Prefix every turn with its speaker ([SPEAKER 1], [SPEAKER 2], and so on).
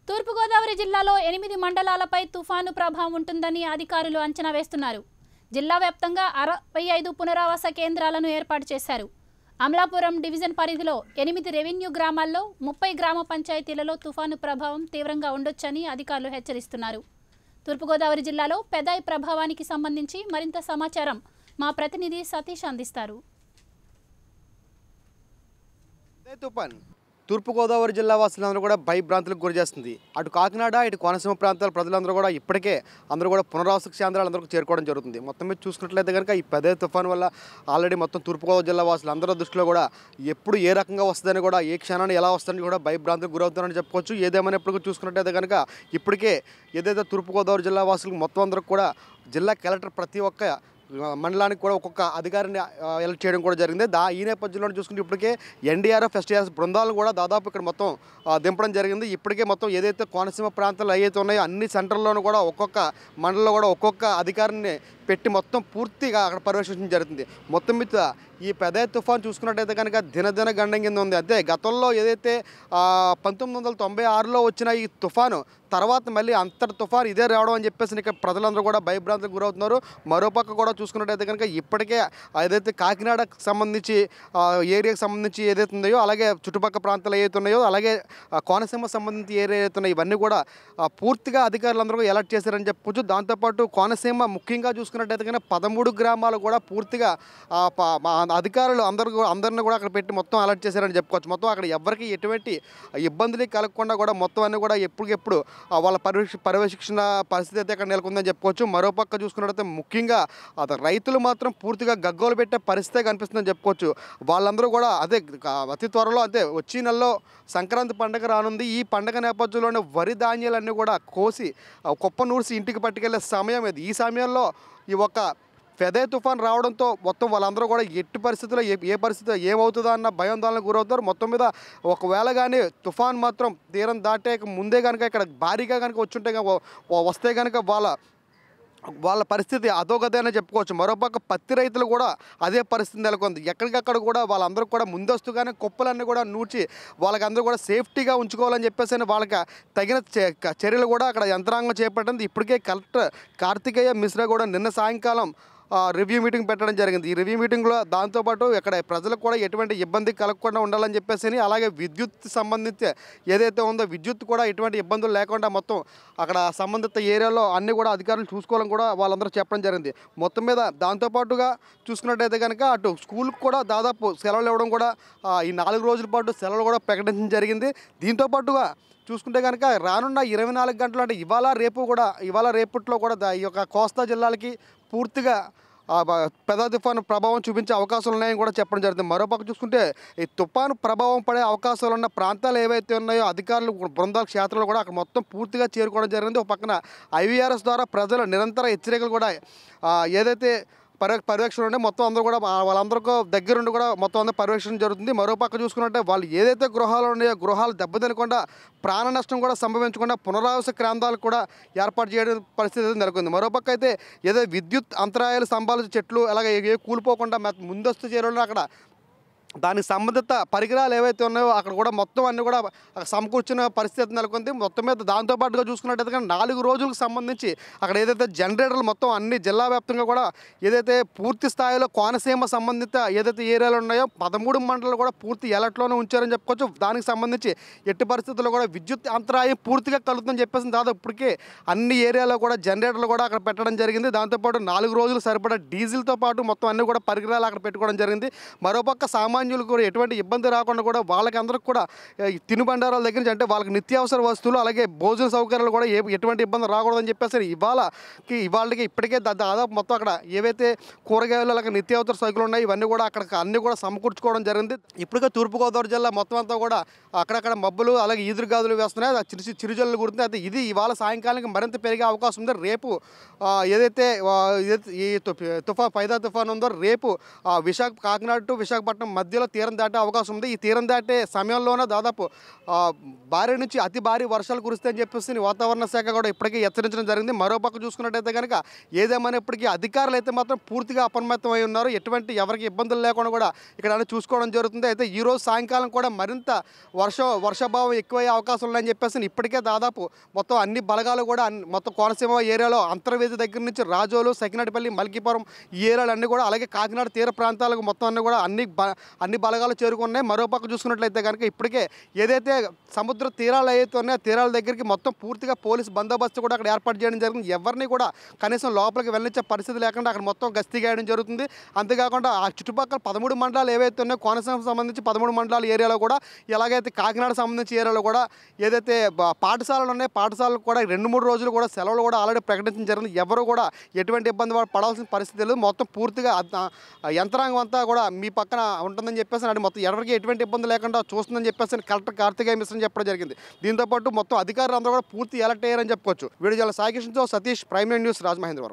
[SPEAKER 1] తూర్పుగోదావరి జిల్లాలో 8 మండలాలపై తుఫాను ప్రభావం ఉంటుందని అధికారులు అంచనా వేస్తున్నారు. జిల్లా వ్యాప్తంగా 65 పునరావాస కేంద్రాలను ఏర్పాటు చేశారు. అమలాపురం డివిజన్ పరిధిలో 8 రెవెన్యూ గ్రామాల్లో 30 గ్రామ పంచాయతీలలో తుఫాను ప్రభావం తీవ్రంగా ఉండొచ్చని అధికారులు హెచ్చరిస్తున్నారు. తూర్పుగోదావరి జిల్లాలో పెదాయి ప్రభావానికి సంబంధించి మరింత సమాచారం మా ప్రతినిధి సతీష్ అందిస్తారు.
[SPEAKER 2] తూర్పుగోదావరి జిల్లా వాసులందరూ కూడా భయభ్రాంతులకు గురి చేస్తుంది. అటు కాకినాడ ఇటు కోనసీమ ప్రాంతాల ప్రజలందరూ కూడా ఇప్పటికే అందరూ కూడా పునరావాస కేంద్రాలందరూ చేరుకోవడం జరుగుతుంది. మొత్తం మీద చూసుకున్నట్లయితే కనుక ఈ పెద్ద తుఫాను వల్ల ఆల్రెడీ మొత్తం తూర్పుగోదావరి జిల్లా వాసులందరూ దృష్టిలో కూడా ఎప్పుడు ఏ రకంగా వస్తుందని కూడా ఏ క్షణాన్ని ఎలా వస్తుందని కూడా భయభ్రాంతులకు గురవుతారని చెప్పుకోవచ్చు. ఏదేమైనా ఇప్పుడు చూసుకున్నట్లయితే కనుక ఇప్పటికే ఏదైతే తూర్పుగోదావరి జిల్లా వాసులకు మొత్తం అందరూ కూడా జిల్లా కలెక్టర్ ప్రతి ఒక్క మండలానికి కూడా ఒక్కొక్క అధికారిని ఎలక్ట్ చేయడం కూడా జరిగింది. ఈ నేపథ్యంలో చూసుకుంటే ఇప్పటికే ఎన్డీఆర్ఎఫ్ ఎస్టీఆర్ఎఫ్ బృందాలను కూడా దాదాపు ఇక్కడ మొత్తం దింపడం జరిగింది. ఇప్పటికే మొత్తం ఏదైతే కోనసీమ ప్రాంతాలు ఏవైతే ఉన్నాయో అన్ని సెంటర్లోనూ కూడా ఒక్కొక్క మండలంలో కూడా ఒక్కొక్క అధికారిని పెట్టి మొత్తం పూర్తిగా అక్కడ పర్యవేక్షించడం జరుగుతుంది. మొత్తం మీద ఈ పెదాయి తుఫాన్ చూసుకున్నట్టయితే కనుక దినదిన గండం కింద ఉంది. అదే గతంలో ఏదైతే 1996లో వచ్చిన ఈ తుఫాను తర్వాత మళ్ళీ అంతటి తుఫాను ఇదే రావడం అని చెప్పేసి ఇక్కడ ప్రజలందరూ కూడా భయభ్రాంతులకు గురవుతున్నారు. మరోపక్క కూడా చూసుకున్నట్టయితే కనుక ఇప్పటికే ఏదైతే కాకినాడకు సంబంధించి ఏరియాకి సంబంధించి ఏదైతే ఉన్నాయో అలాగే చుట్టుపక్కల ప్రాంతాలు ఏవైతే ఉన్నాయో అలాగే కోనసీమ సంబంధించి ఏరియా ఏదైతే ఉన్నాయో ఇవన్నీ కూడా పూర్తిగా అధికారులందరూ అలర్ట్ చేశారని చెప్పొచ్చు. దాంతోపాటు కోనసీమ ముఖ్యంగా చూసుకున్నట్టయితే కనుక 13 గ్రామాలు కూడా పూర్తిగా అధికారులు అందరిని కూడా అక్కడ పెట్టి మొత్తం అలర్ట్ చేశారని చెప్పుకోవచ్చు. మొత్తం అక్కడ ఎవరికి ఎటువంటి ఇబ్బందులు కలగకుండా కూడా మొత్తం అన్నీ కూడా ఎప్పటికెప్పుడు వాళ్ళ పర్యవేక్షణ పరిస్థితి అయితే అక్కడ నెలకొందని చెప్పుకోవచ్చు. మరోపక్క చూసుకున్నట్టయితే ముఖ్యంగా రైతులు మాత్రం పూర్తిగా గగ్గోలు పెట్టే పరిస్థితే కనిపిస్తుందని చెప్పుకోవచ్చు. వాళ్ళందరూ కూడా అదే అతి త్వరలో అదే వచ్చే నెలలో సంక్రాంతి పండుగ రానుంది. ఈ పండుగ నేపథ్యంలోనే వరి ధాన్యాలన్నీ కూడా కోసి కుప్ప నూర్చి ఇంటికి పట్టుకెళ్లే సమయం ఇది. ఈ సమయంలో ఈ ఒక పెదాయి తుఫాన్ రావడంతో మొత్తం వాళ్ళందరూ కూడా ఎట్టి పరిస్థితుల్లో ఏ పరిస్థితిలో ఏమవుతుందో అన్న భయాందోళనకు గురవుతారు. మొత్తం మీద ఒకవేళ కానీ తుఫాన్ మాత్రం తీరం దాటే ముందే కనుక ఇక్కడ భారీగా కనుక వచ్చుంటే వస్తే కనుక వాళ్ళ పరిస్థితి అదోగదేనే చెప్పుకోవచ్చు. మరోపక్క పత్తి రైతులు కూడా అదే పరిస్థితి నెలకొంది. ఎక్కడికక్కడ కూడా వాళ్ళందరూ కూడా ముందస్తుగానే కుప్పలన్నీ కూడా నూర్చి వాళ్ళకందరూ కూడా సేఫ్టీగా ఉంచుకోవాలని చెప్పేసి వాళ్ళకి తగిన చర్యలు కూడా అక్కడ యంత్రాంగం చేపట్టింది. ఇప్పటికే కలెక్టర్ కార్తికేయ మిశ్రా కూడా నిన్న సాయంకాలం రివ్యూ మీటింగ్ పెట్టడం జరిగింది. ఈ రివ్యూ మీటింగ్లో దాంతోపాటు ఇక్కడ ప్రజలకు కూడా ఎటువంటి ఇబ్బంది కలగకుండా ఉండాలని చెప్పేసి అలాగే విద్యుత్ సంబంధించి ఏదైతే ఉందో విద్యుత్ కూడా ఎటువంటి ఇబ్బందులు లేకుండా మొత్తం అక్కడ సంబంధిత ఏరియాలో అన్నీ కూడా అధికారులు చూసుకోవాలని కూడా వాళ్ళందరూ చెప్పడం జరిగింది. మొత్తం మీద దాంతోపాటుగా చూసుకున్నట్టయితే కనుక అటు స్కూల్కి కూడా దాదాపు సెలవులు ఇవ్వడం కూడా ఈ 4 రోజుల పాటు సెలవులు కూడా ప్రకటించడం జరిగింది. దీంతోపాటుగా చూసుకుంటే కనుక రానున్న 24 గంటలు అంటే ఇవాళ రేపట్లో కూడా ఈ యొక్క కోస్తా జిల్లాలకి పూర్తిగా పెద్ద తుఫాను ప్రభావం చూపించే అవకాశాలు ఉన్నాయని కూడా చెప్పడం జరుగుతుంది. మరోపక్క చూసుకుంటే ఈ తుఫాను ప్రభావం పడే అవకాశాలు ఉన్న ప్రాంతాలు ఏవైతే ఉన్నాయో అధికారులు బృందాల క్షేత్రాలు కూడా అక్కడ మొత్తం పూర్తిగా చేరుకోవడం జరిగింది. ఒక పక్కన IVRS ద్వారా ప్రజలు నిరంతర హెచ్చరికలు కూడా ఏదైతే పర్యవేక్షణ ఉంటే మొత్తం అందరూ కూడా వాళ్ళందరికీ దగ్గరుండి కూడా మొత్తం అందరూ పర్యవేక్షణ జరుగుతుంది. మరోపక్క చూసుకున్నట్టే వాళ్ళు ఏదైతే గృహాలు ఉన్నాయో గృహాలు దెబ్బతినకుండా ప్రాణ నష్టం కూడా సంభవించకుండా పునరావాస కేంద్రాలు కూడా ఏర్పాటు చేయడం పరిస్థితి నెలకొంది. మరోపక్క అయితే ఏదో విద్యుత్ అంతరాయాలు స్తంభాలు చెట్లు అలాగే ఏ కూలిపోకుండా ముందస్తు చర్యలు అక్కడ దానికి సంబంధిత పరికరాలు ఏవైతే ఉన్నాయో అక్కడ కూడా మొత్తం అన్నీ కూడా సమకూర్చిన పరిస్థితి నెలకొంది. మొత్తం మీద దాంతోపాటుగా చూసుకున్నట్టయితే 4 రోజులకు సంబంధించి అక్కడ ఏదైతే జనరేటర్లు మొత్తం అన్ని జిల్లా వ్యాప్తంగా కూడా ఏదైతే పూర్తి స్థాయిలో కోనసీమ సంబంధిత ఏదైతే ఏరియాలు ఉన్నాయో 13 మండలాలు కూడా పూర్తి ఎలర్ట్లోనే ఉంచారని చెప్పుకోవచ్చు. దానికి సంబంధించి ఎట్టి పరిస్థితుల్లో కూడా విద్యుత్ అంతరాయం పూర్తిగా కలుగుతుందని చెప్పేసి దాదాపు ఇప్పటికే అన్ని ఏరియాలో కూడా జనరేటర్లు కూడా అక్కడ పెట్టడం జరిగింది. దాంతోపాటు 4 రోజులు సరిపడా డీజిల్తో పాటు మొత్తం అన్ని కూడా పరికరాలు అక్కడ పెట్టుకోవడం జరిగింది. మరోపక్క సామాన్యులకు కూడా ఎటువంటి ఇబ్బంది రాకుండా కూడా వాళ్ళకి అందరికి కూడా తినుబండారాల దగ్గర నుంచి అంటే వాళ్ళకి నిత్యావసర వస్తువులు అలాగే భోజన సౌకర్యాలు కూడా ఎటువంటి ఇబ్బంది రాకూడదని చెప్పేసి ఇవాళకి ఇప్పటికే దాదాపు మొత్తం అక్కడ ఏవైతే కూరగాయలు అలాగే నిత్యావసర సరుకులు ఉన్నాయి ఇవన్నీ కూడా అక్కడ అన్ని కూడా సమకూర్చుకోవడం జరిగింది. ఇప్పటికే తూర్పుగోదావరి జిల్లా మొత్తం అంతా కూడా అక్కడక్కడ మబ్బులు అలాగే ఈదురుగాదులు వేస్తున్నాయి. చిరుజల్లు కుడుతున్నాయి. అయితే ఇది ఇవాళ సాయంకాలానికి మరింత పెరిగే అవకాశం ఉంది. రేపు ఏదైతే ఈ పెదాయి తుఫాన్ ఉందో రేపు కాకినాడ టు విశాఖపట్నం మధ్య మధ్యలో తీరం దాటే అవకాశం ఉంది. ఈ తీరం దాటే సమయంలోనే దాదాపు భారీ నుంచి అతి భారీ వర్షాలు కురుస్తాయని చెప్పేసి వాతావరణ శాఖ కూడా ఇప్పటికే హెచ్చరించడం జరిగింది. మరోపక్క చూసుకున్నట్టయితే కనుక ఏదేమైనప్పటికీ అధికారులు అయితే మాత్రం పూర్తిగా అప్రమత్తమై ఉన్నారు. ఎటువంటి ఎవరికి ఇబ్బందులు లేకుండా కూడా ఇక్కడ చూసుకోవడం జరుగుతుంది. అయితే ఈరోజు సాయంకాలం కూడా మరింత వర్షాభావం ఎక్కువయ్యే అవకాశం ఉన్నాయని చెప్పేసి ఇప్పటికే దాదాపు మొత్తం అన్ని బలగాలు కూడా మొత్తం కోనసీమ ఏరియాలో అంతర్వేది దగ్గర నుంచి రాజోలు, సకినాటిపల్లి, మల్కీపురం ఈ ఏరియాలు అన్నీ కూడా, అలాగే కాకినాడ తీర ప్రాంతాలకు మొత్తం అన్నీ కూడా అన్ని బలగాలు చేరుకున్నాయి. మరోపక్క చూసుకున్నట్లయితే కనుక ఇప్పటికే ఏదైతే సముద్ర తీరాలు అయితే ఉన్నాయో తీరాల దగ్గరికి మొత్తం పూర్తిగా పోలీస్ బందోబస్తు కూడా అక్కడ ఏర్పాటు చేయడం జరిగింది. ఎవరిని కూడా కనీసం లోపలికి వెళ్ళించే పరిస్థితి లేకుండా అక్కడ మొత్తం గస్తీ గాయడం జరుగుతుంది. అంతేకాకుండా ఆ చుట్టుపక్కల 13 మండలాలు ఏవైతే ఉన్నాయో కోనసీమకు సంబంధించి 13 మండలాల ఏరియాలో కూడా, ఎలాగైతే కాకినాడ సంబంధించి ఏరియాలో కూడా ఏదైతే పాఠశాలలు ఉన్నాయో పాఠశాలకు కూడా 2-3 రోజులు కూడా సెలవులు కూడా ఆల్రెడీ ప్రకటించడం జరిగింది. ఎవరు కూడా ఎటువంటి ఇబ్బంది పడాల్సిన పరిస్థితి లేదు. మొత్తం పూర్తిగా యంత్రాంగం అంతా కూడా మీ పక్కన ఉంటుందని చెప్పేసి అది మొత్తం ఎవరికి ఎటువంటి ఇబ్బంది లేకుండా చూస్తుందని చెప్పేసి కలెక్టర్ కార్తికేయ మిశ్రా చెప్పడం జరిగింది. దీంతోపాటు మొత్తం అధికారులు అందరూ కూడా పూర్తి అలర్ట్ అయ్యారని చెప్పుకోవచ్చు. వీడియో సాయి కృష్ణతో సతీష్, ప్రైమ్ న్యూస్, రాజమహేంద్రవరం.